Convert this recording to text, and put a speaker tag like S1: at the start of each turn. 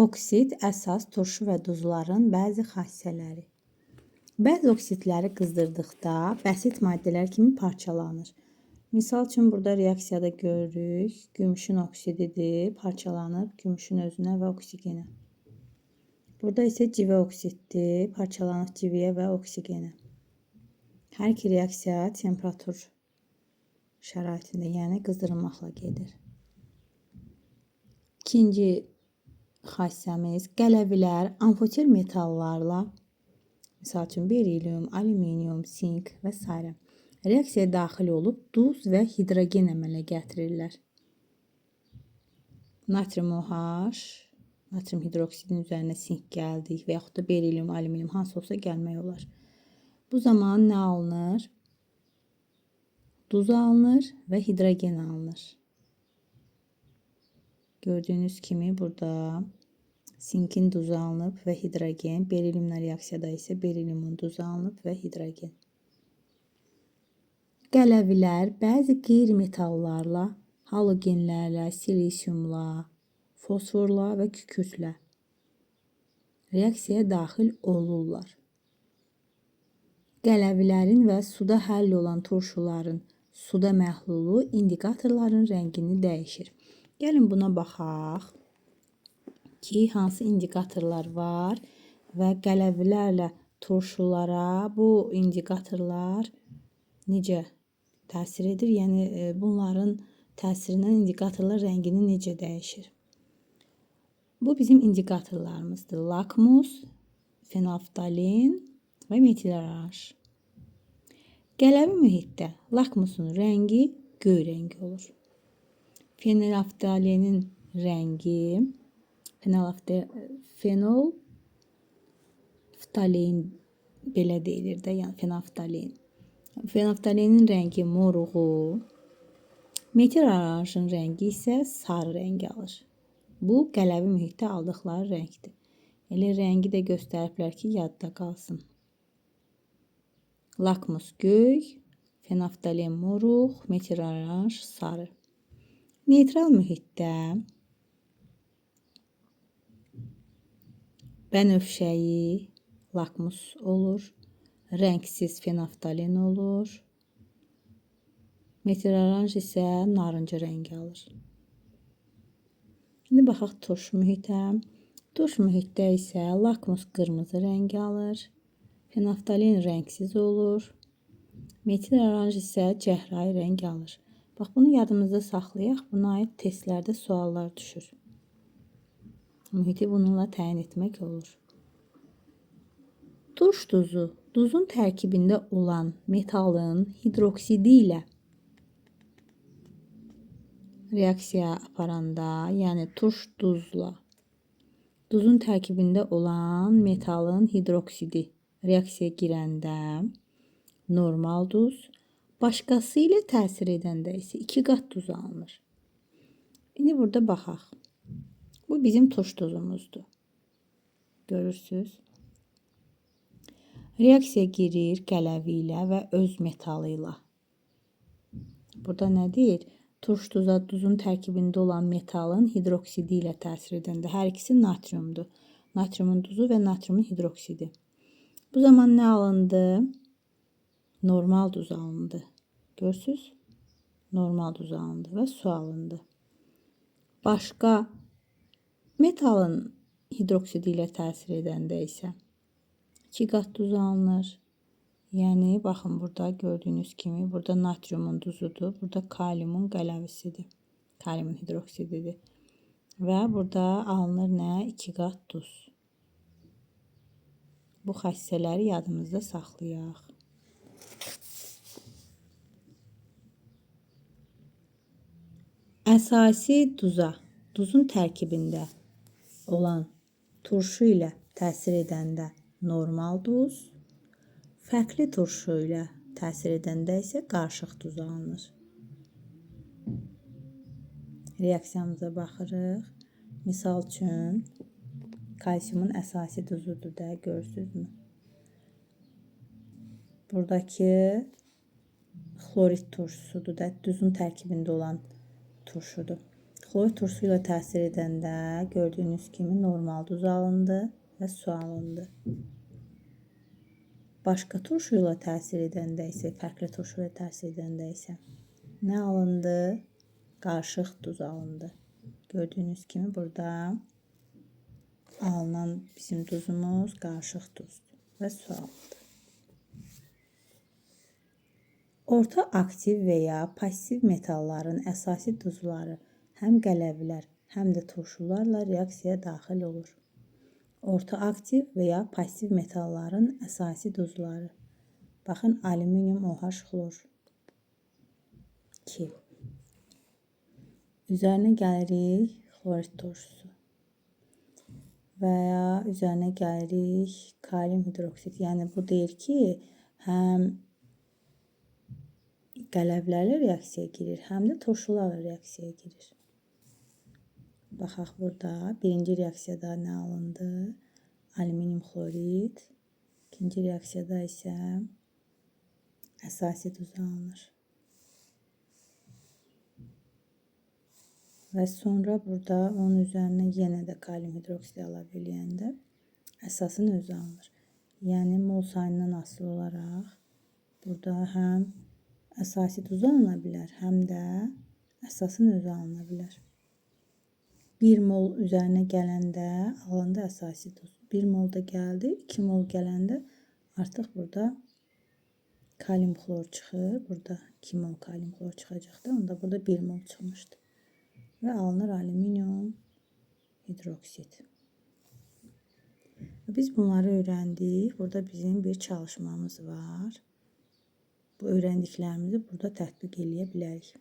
S1: Oksid əsas turşu və duzların bəzi xassələri. Bəzi oksidləri qızdırdıqda bəsit maddələr kimi parçalanır. Misal üçün burada reaksiyada görürük. Gümüşün oksididir, parçalanıb gümüşün özünə və oksigenə. Burada isə civə oksiddir, parçalanıb civiyə və oksigenə. Hər iki reaksiya temperatur şəraitində, yəni qızdırılmaqla gedir. İkinci xassəmiz qələvilər amfoter metallarla, misal üçün berilyum, alüminium, sink və s. reaksiyaya daxil olub duz və hidrogen əmələ gətirirlər. Natrium OH, natrium hidroksidin üzərinə sink gəldik və yaxud da berilyum, alüminium hansı olsa gəlmək olar. Bu zaman nə alınır? Duz alınır və hidrogen alınır. Gördüyünüz kimi burada sinkin duzu alınıb və hidrogen, berilyumla reaksiyada isə berilyumun duzu alınıb və hidrogen. Qələvilər bəzi qeyri-metallarla, halogenlərlə, silisiumla, fosforla və kükürdlə reaksiyaya daxil olurlar. Qələvlərin və suda həll olan turşuların suda məhlulu indikatorların rəngini dəyişir. Gəlin buna baxaq ki, hansı indikatorlar var və qələvlərlə turşulara bu indikatorlar necə təsir edir? Yəni bunların təsirindən indikatorlar rəngini necə dəyişir? Bu bizim indikatorlarımızdır. Lakmus, fenolftalin və metil oranj. Qələvi mühitdə lakmusun rəngi göy rəngi olur. Fenolftalinin rəngi, fenolftalin belə deyilir də, yəni fenolftalin. Fenolftalinin rəngi moruğu, metil oranjın rəngi isə sarı rəngi alır. Bu qələvi mühitdə aldıqları rəngdir. Elə rəngi də göstəriblər ki, yadda qalsın. Lakmus göy, fenolftalin moruq, metil oranj sarı. Neytral mühitdə bənövşəyi lakmus olur, rəngsiz fenolftalin olur, metil oranj isə narıncı rəngi alır. İndi baxaq turş mühitə. Turş mühitdə isə lakmus qırmızı rəngi alır, fenolftalin rəngsiz olur, metil oranj isə cəhrayı rəng alır. Bax, bunu yadımızda saxlayaq, buna aid testlərdə suallar düşür. Mühiti bununla təyin etmək olur. Turş duzu, duzun tərkibində olan metalın hidroksidi ilə reaksiya aparanda, yəni turş duzla duzun tərkibində olan metalın hidroksidi reaksiyaya girəndə normal duz, başqası ilə təsir edəndə isə 2 qat duz alınır. İndi burada baxaq. Bu bizim turş duzumuzdur. Görürsünüz. Reaksiya girir qələvi ilə və öz metalı ilə. Burada nə deyir? Turş duza duzun tərkibində olan metalın hidroksidi ilə təsir edəndə. Hər ikisi natriumdur. Natriumun duzu və natriumun hidroksidi. Bu zaman nə alındı? Normal duz alındı. Görürsünüz? Normal duz alındı və su alındı. Başqa metalın hidroksidi ilə təsir edəndə isə 2 qat duz alınır. Yəni, baxın burada gördüyünüz kimi, burada natriumun duzudur, burada kaliumun qələvisidir. Kaliumun hidroksididir. Və burada alınır nə? 2 qat duz. Bu xassələri yadımızda saxlayaq. Əsasi duza, duzun tərkibində olan turşu ilə təsir edəndə normal duz, fərqli turşu ilə təsir edəndə isə qarışıq duz alınır. Reaksiyamıza baxırıq. Misal üçün, kalsiumun əsasi duzudur da, görürsünüzmü? Buradakı xlorid turşusudur da, duzun tərkibində olan turşudur. Xlorid turşusu ilə təsir edəndə gördüyünüz kimi normal duz alındı və su alındı. Başqa turşu ilə təsir edəndə isə, fərqli turşu ilə təsir edəndə isə nə alındı? Qarışıq duz alındı. Gördüyünüz kimi burada alınan bizim duzumuz qarışıq duzdur və su alındı. Orta aktiv və ya pasiv metalların əsasi duzları həm qələvlər, həm də turşularla reaksiyaya daxil olur. Orta aktiv və ya pasiv metalların əsasi duzları. Baxın, alüminium OH xlor 2. Üzərinə gəlirik xlorid turşusu. Və ya üzərinə gəlirik kalium hidroksid. Yəni bu deyir ki, həm qələvlərlə reaksiyaya girir, həm də turşularla reaksiyaya girir. Baxaq burada birinci reaksiyada nə alındı? Alüminium xlorid. İkinci reaksiyada isə əsasi duz alınır. Və sonra burada onun üzərinə yenə də kalium hidroksidi əlavə eləyəndə əsasın özü alınır. Yəni mol sayından asılı olaraq burada həm əsasi duz alına bilər, həm də əsasın özü alına bilər. 1 mol üzərinə gələndə alındı əsasi duz. 1 mol da gəldi, 2 mol gələndə artıq burada kalium xlor çıxır. Burada 2 mol kalium xlor çıxacaqdı. Onda burada 1 mol çıxmışdı. Və alınır alüminium hidroksid. Biz bunları öyrəndik. Burada bizim bir çalışmamız var. Bu öyrəndiklərimizi burada tətbiq eləyə bilərik.